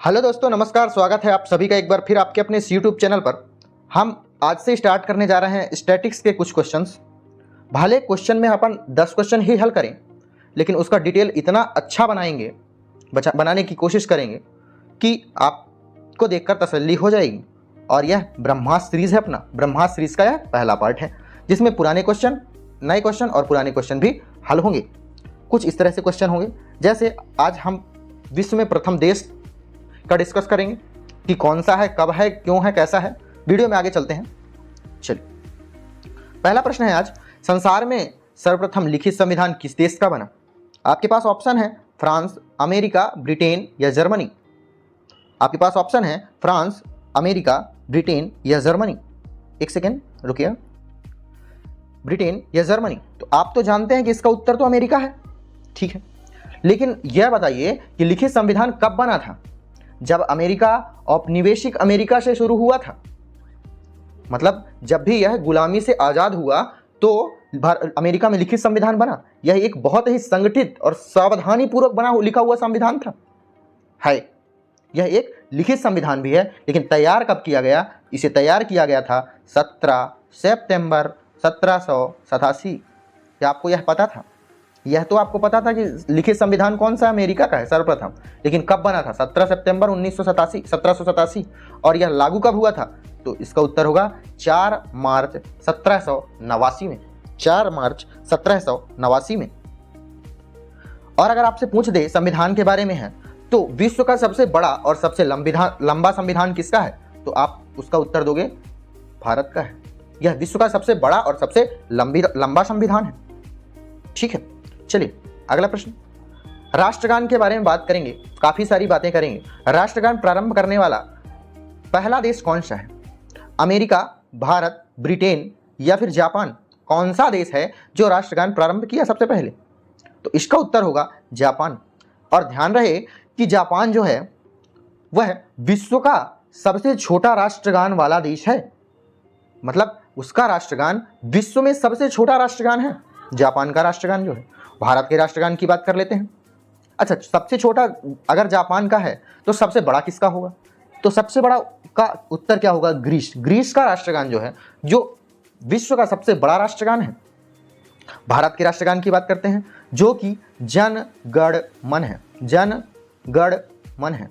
Hello दोस्तों, नमस्कार। स्वागत है आप सभी का एक बार फिर आपके अपने इस यूट्यूब चैनल पर। हम आज से स्टार्ट करने जा रहे हैं स्टैटिक्स के कुछ क्वेश्चंस। भले क्वेश्चन में अपन 10 क्वेश्चन ही हल करें, लेकिन उसका डिटेल इतना अच्छा बनाने की कोशिश करेंगे कि आपको देखकर तसल्ली हो जाएगी। और यह ब्रह्मास्त्र सीरीज़ है अपना। ब्रह्मास्त्र सीरीज़ का यह पहला पार्ट है, जिसमें पुराने क्वेश्चन, नए क्वेश्चन और पुराने क्वेश्चन भी हल होंगे। कुछ इस तरह से क्वेश्चन होंगे, जैसे आज हम विश्व में प्रथम देश का डिस्कस करेंगे कि कौन सा है, कब है, क्यों है, कैसा है। वीडियो में आगे चलते हैं। चलिए, पहला प्रश्न है आज, संसार में सर्वप्रथम लिखित संविधान किस देश का बना? आपके पास ऑप्शन है फ्रांस, अमेरिका, ब्रिटेन या जर्मनी। आपके पास ऑप्शन है फ्रांस, अमेरिका, ब्रिटेन या जर्मनी। एक सेकेंड रुकिए, ब्रिटेन या जर्मनी। तो आप तो जानते हैं कि इसका उत्तर तो अमेरिका है, ठीक है। लेकिन यह बताइए कि लिखित संविधान कब बना था? जब अमेरिका औपनिवेशिक अमेरिका से शुरू हुआ था, मतलब जब भी यह गुलामी से आज़ाद हुआ तो अमेरिका में लिखित संविधान बना। यह एक बहुत ही संगठित और सावधानी पूर्वक लिखा हुआ संविधान था। है यह एक लिखित संविधान भी है, लेकिन तैयार कब किया गया? इसे तैयार किया गया था 17 सितंबर 1787। क्या आपको यह पता था? यह तो आपको पता था कि लिखित संविधान कौन सा अमेरिका का है सर्वप्रथम, लेकिन कब बना था? 17 सितंबर 1787। और यह लागू कब हुआ था? तो इसका उत्तर होगा 4 मार्च 1789 में। 4 मार्च 1789 में। और अगर आपसे पूछ दे संविधान के बारे में है तो विश्व का सबसे बड़ा और सबसे लंबा संविधान किसका है? तो आप उसका उत्तर दोगे भारत का है। यह विश्व का सबसे बड़ा और सबसे लंबा संविधान है, ठीक है। चलिए अगला प्रश्न, राष्ट्रगान के बारे में बात करेंगे, काफी सारी बातें करेंगे। राष्ट्रगान प्रारंभ करने वाला पहला देश कौन सा है? अमेरिका, भारत, ब्रिटेन या फिर जापान? कौन सा देश है जो राष्ट्रगान प्रारंभ किया सबसे पहले? तो इसका उत्तर होगा जापान। और ध्यान रहे कि जापान जो है वह विश्व का सबसे छोटा राष्ट्रगान वाला देश है। मतलब उसका राष्ट्रगान विश्व में सबसे छोटा राष्ट्रगान है, जापान का राष्ट्रगान जो है। भारत के राष्ट्रगान की बात कर लेते हैं। अच्छा, सबसे छोटा अगर जापान का है तो सबसे बड़ा किसका होगा? तो सबसे बड़ा का उत्तर क्या होगा? ग्रीस का राष्ट्रगान जो है, जो विश्व का सबसे बड़ा राष्ट्रगान है। भारत के राष्ट्रगान की बात करते हैं, जो कि जन गण मन है। जन गण मन है।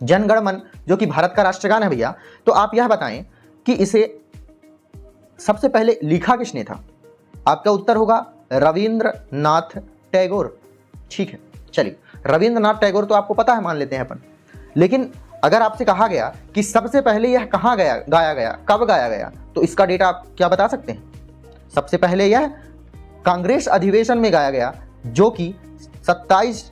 जन गण मन जो कि भारत का राष्ट्रगान है भैया। तो आप यह बताएं कि इसे सबसे पहले लिखा किसने था? आपका उत्तर होगा रविंद्रनाथ टैगोर, ठीक है। चलिए, रविंद्रनाथ टैगोर तो आपको पता है, मान लेते हैं अपन। लेकिन अगर आपसे कहा गया कि सबसे पहले यह कहाँ गाया गया, कब गाया गया, तो इसका डेटा आप क्या बता सकते हैं? सबसे पहले यह कांग्रेस अधिवेशन में गाया गया, जो कि 27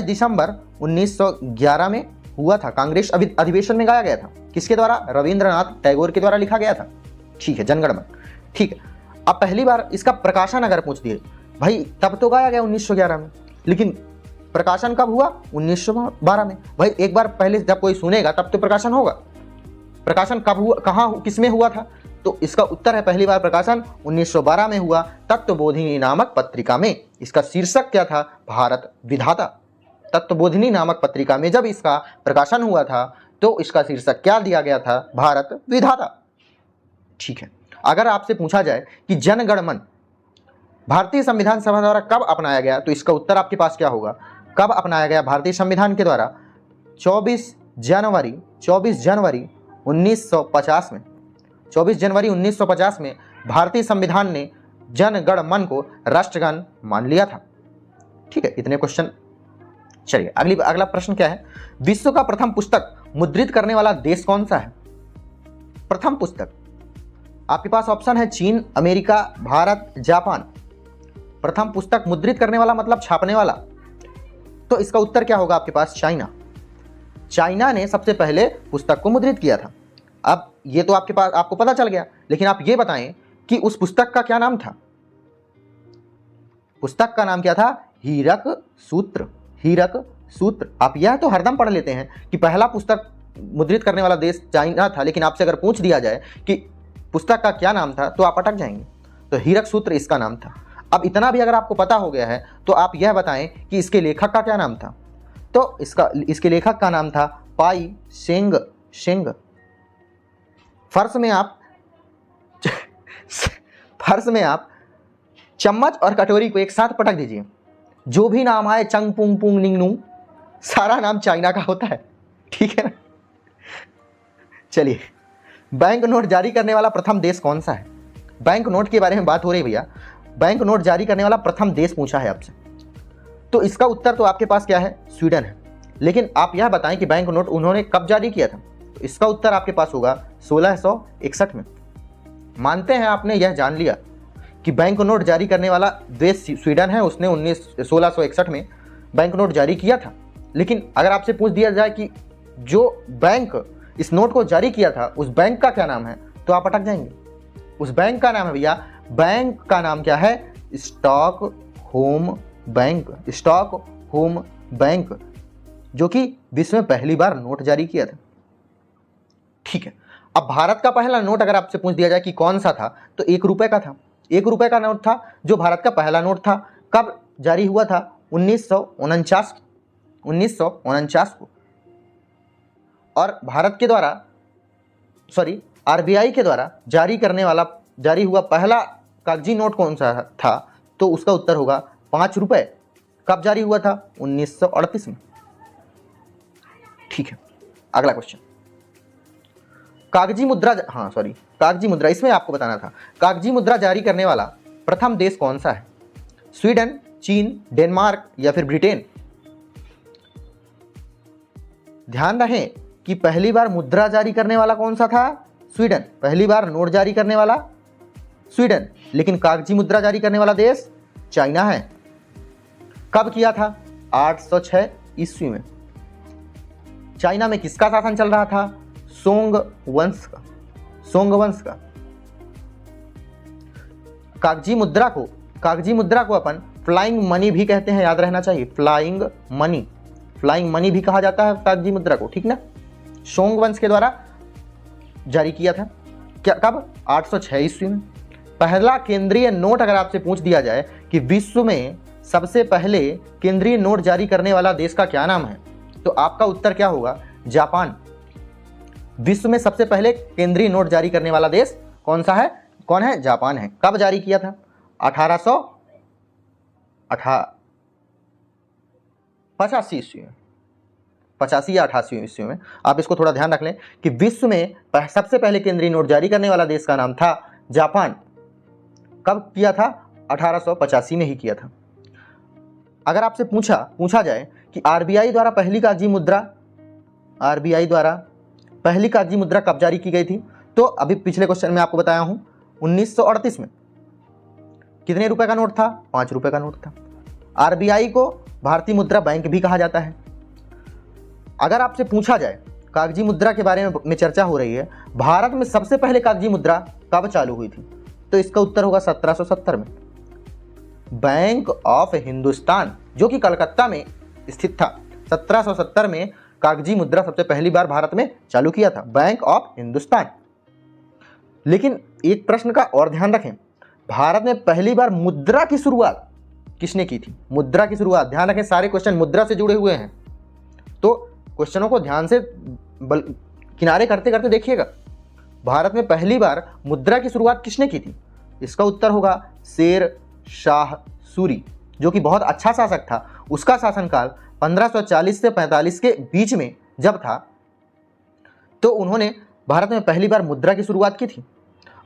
दिसंबर 1911 में हुआ था। कांग्रेस अधिवेशन में गाया गया था। किसके द्वारा? रविंद्रनाथ टैगोर के द्वारा लिखा गया था, ठीक है। जनगण मन, ठीक है। अब पहली बार इसका प्रकाशन अगर पूछ दिए, भाई तब तो गाया गया 1911 में, लेकिन प्रकाशन कब हुआ? 1912 में। भाई एक बार पहले जब कोई सुनेगा तब तो प्रकाशन होगा। प्रकाशन कब हुआ, कहाँ, किसमें हुआ था? तो इसका उत्तर है पहली बार प्रकाशन 1912 में हुआ, तत्वबोधिनी नामक पत्रिका में। इसका शीर्षक क्या था? भारत विधाता। तत्वबोधिनी नामक पत्रिका में जब इसका प्रकाशन हुआ था तो इसका शीर्षक क्या दिया गया था? भारत विधाता, ठीक है। अगर आपसे पूछा जाए कि जनगण मन भारतीय संविधान सभा द्वारा कब अपनाया गया, तो इसका उत्तर आपके पास क्या होगा? कब अपनाया गया भारतीय संविधान के द्वारा? 24 जनवरी 1950 में। 24 जनवरी 1950 में भारतीय संविधान ने जनगण मन को राष्ट्रगान मान लिया था, ठीक है। इतने क्वेश्चन। चलिए अगला प्रश्न क्या है? विश्व का प्रथम पुस्तक मुद्रित करने वाला देश कौन सा है? प्रथम पुस्तक आपके पास ऑप्शन है चीन, अमेरिका, भारत, जापान। प्रथम पुस्तक मुद्रित करने वाला मतलब छापने वाला, तो इसका उत्तर क्या होगा आपके पास? चाइना। चाइना ने सबसे पहले पुस्तक को मुद्रित किया था। अब ये तो आपको पता चल गया, लेकिन आप ये बताएं कि उस पुस्तक का क्या नाम था? पुस्तक का नाम क्या था? हीरक सूत्र। हीरक सूत्र। आप यह तो हरदम पढ़ लेते हैं कि पहला पुस्तक मुद्रित करने वाला देश चाइना था, लेकिन आपसे अगर पूछ दिया जाए कि पुस्तक का क्या नाम था तो आप अटक जाएंगे। तो हीरक सूत्र इसका नाम था। अब इतना भी अगर आपको पता हो गया है तो आप यह बताएं कि इसके लेखक का क्या नाम था? तो इसके लेखक का नाम था पाई सेंग शेंग। फर्श में आप चम्मच और कटोरी को एक साथ पटक दीजिए, जो भी नाम आए, चंग पुंग पुंग निंग नूंग, सारा नाम चाइना का होता है, ठीक है ना। चलिए, बैंक नोट जारी करने वाला प्रथम देश कौन सा है? बैंक नोट के बारे में बात हो रही है भैया, बैंक नोट जारी करने वाला प्रथम देश पूछा है आपसे, तो इसका उत्तर तो आपके पास क्या है? स्वीडन है। लेकिन आप यह बताएं कि बैंक नोट उन्होंने कब जारी किया था? तो इसका उत्तर आपके पास होगा 1661 में। मानते हैं आपने यह जान लिया कि बैंक नोट जारी करने वाला देश स्वीडन है, उसने 1661 में बैंक नोट जारी किया था। लेकिन अगर आपसे पूछ दिया जाए कि जो बैंक इस नोट को जारी किया था उस बैंक का क्या नाम है, तो आप अटक जाएंगे। उस बैंक का नाम है भैया, बैंक का नाम क्या है? Stock home bank. Stock home bank, जो कि विश्व में पहली बार नोट जारी किया था, ठीक है। अब भारत का पहला नोट अगर आपसे पूछ दिया जाए कि कौन सा था, तो 1 रुपए का था। 1 रुपए का नोट था जो भारत का पहला नोट था। कब जारी हुआ था? 1949 को। और भारत के द्वारा आरबीआई के द्वारा जारी हुआ पहला कागजी नोट कौन सा था? तो उसका उत्तर होगा 5 रुपए। कब जारी हुआ था? 1938 में, ठीक है। अगला क्वेश्चन, कागजी मुद्रा, इसमें आपको बताना था, कागजी मुद्रा जारी करने वाला प्रथम देश कौन सा है? स्वीडन, चीन, डेनमार्क या फिर ब्रिटेन? ध्यान रहे कि पहली बार मुद्रा जारी करने वाला कौन सा था? स्वीडन। पहली बार नोट जारी करने वाला स्वीडन, लेकिन कागजी मुद्रा जारी करने वाला देश चाइना है। कब किया था? 806 ईस्वी में। चाइना में किसका शासन चल रहा था? सोंग वंश का। कागजी मुद्रा को अपन फ्लाइंग मनी भी कहते हैं, याद रहना चाहिए। फ्लाइंग मनी भी कहा जाता है कागजी मुद्रा को, ठीक ना। सोंग वंश के द्वारा जारी किया था। क्या कब? 806 ईस्वी में। पहला केंद्रीय नोट अगर आपसे पूछ दिया जाए कि विश्व में सबसे पहले केंद्रीय नोट जारी करने वाला देश का क्या नाम है, तो आपका उत्तर क्या होगा? जापान। विश्व में सबसे पहले केंद्रीय नोट जारी करने वाला देश कौन सा है? कौन है? जापान है। कब जारी किया था? 1885 ईस्वी में, 85 या 88 ईस्वी में। आप इसको थोड़ा ध्यान रख लें कि विश्व में सबसे पहले केंद्रीय नोट जारी करने वाला देश का नाम था जापान। कब किया था? 1885 में ही किया था। अगर आपसे पूछा जाए कि आरबीआई द्वारा पहली कागजी मुद्रा कब जारी की गई थी, तो अभी पिछले क्वेश्चन में आपको बताया हूं 1938 में। कितने रुपए का नोट था? 5 रुपए का नोट था। आरबीआई को भारतीय मुद्रा बैंक भी कहा जाता है। अगर आपसे पूछा जाए, कागजी मुद्रा के बारे में चर्चा हो रही है, भारत में सबसे पहले कागजी मुद्रा कब चालू हुई थी, तो इसका उत्तर होगा 1770 में। बैंक ऑफ हिंदुस्तान, जो कि कलकत्ता में स्थित था, 1770 में कागजी मुद्रा सबसे पहली बार भारत में चालू किया था, बैंक ऑफ हिंदुस्तान। लेकिन एक प्रश्न का और ध्यान रखें, भारत में पहली बार मुद्रा की शुरुआत किसने की थी? मुद्रा की शुरुआत, ध्यान रखें सारे क्वेश्चन मुद्रा से जुड़े हुए हैं, तो क्वेश्चनों को ध्यान से किनारे करते करते देखिएगा। भारत में पहली बार मुद्रा की शुरुआत किसने की थी? इसका उत्तर होगा शेर शाह सूरी, जो कि बहुत अच्छा शासक था। उसका शासनकाल 1540 से 45 के बीच में जब था, तो उन्होंने भारत में पहली बार मुद्रा की शुरुआत की थी,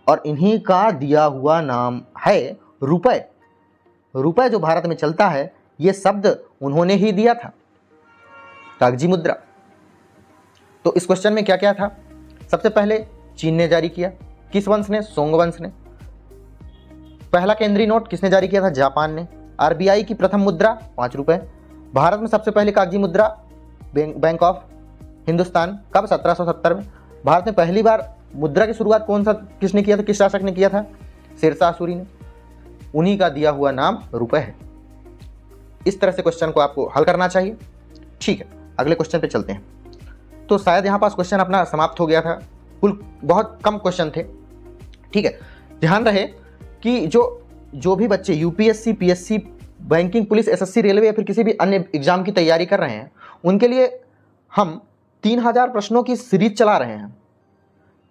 और इन्हीं का दिया हुआ नाम है रुपए। रुपए जो भारत में चलता है, ये शब्द उन्होंने ही दिया था, कागजी मुद्रा। तो इस क्वेश्चन में क्या क्या था? सबसे पहले चीन ने जारी किया। किस वंश ने? सोंग वंश ने। पहला केंद्रीय नोट किसने जारी किया था? जापान ने। आरबीआई की प्रथम मुद्रा 5 रुपए। भारत में सबसे पहले कागजी मुद्रा बैंक ऑफ हिंदुस्तान, कब? 1770 में। भारत में पहली बार मुद्रा की शुरुआत किसने किया था? किस शासक ने किया था? शेरशाह सूरी ने। उन्हीं का दिया हुआ नाम रुपए है। इस तरह से क्वेश्चन को आपको हल करना चाहिए, ठीक है। अगले क्वेश्चन पे चलते हैं। तो शायद यहाँ पास क्वेश्चन अपना समाप्त हो गया था, कुल बहुत कम क्वेश्चन थे, ठीक है। ध्यान रहे कि जो भी बच्चे UPSC, PSC, banking, police, SSC, railway या फिर किसी भी अन्य एग्जाम की तैयारी कर रहे हैं, उनके लिए हम 3000 प्रश्नों की सीरीज चला रहे हैं,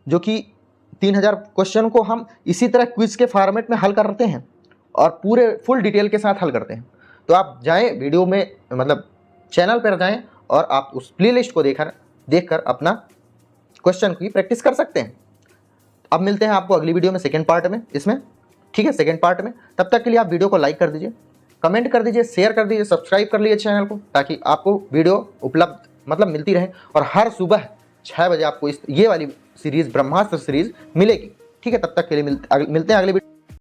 जो कि 3000 क्वेश्चन को हम इसी तरह क्विज के फॉर्मेट में हल करते हैं और पूरे फुल डिटेल के साथ हल करते हैं। तो आप जाएं वीडियो में, मतलब चैनल पर जाएं और आप उस प्लेलिस्ट को देखकर अपना क्वेश्चन की प्रैक्टिस कर सकते हैं। अब मिलते हैं आपको अगली वीडियो में, सेकेंड पार्ट में इसमें, ठीक है, सेकेंड पार्ट में। तब तक के लिए आप वीडियो को लाइक कर दीजिए, कमेंट कर दीजिए, शेयर कर दीजिए, सब्सक्राइब कर लीजिए चैनल को, ताकि आपको वीडियो उपलब्ध मतलब मिलती रहे और हर सुबह 6 बजे आपको ये वाली सीरीज़ ब्रह्मास्त्र सीरीज़ मिलेगी। ठीक है, तब तक के लिए मिलते हैं अगली वीडियो।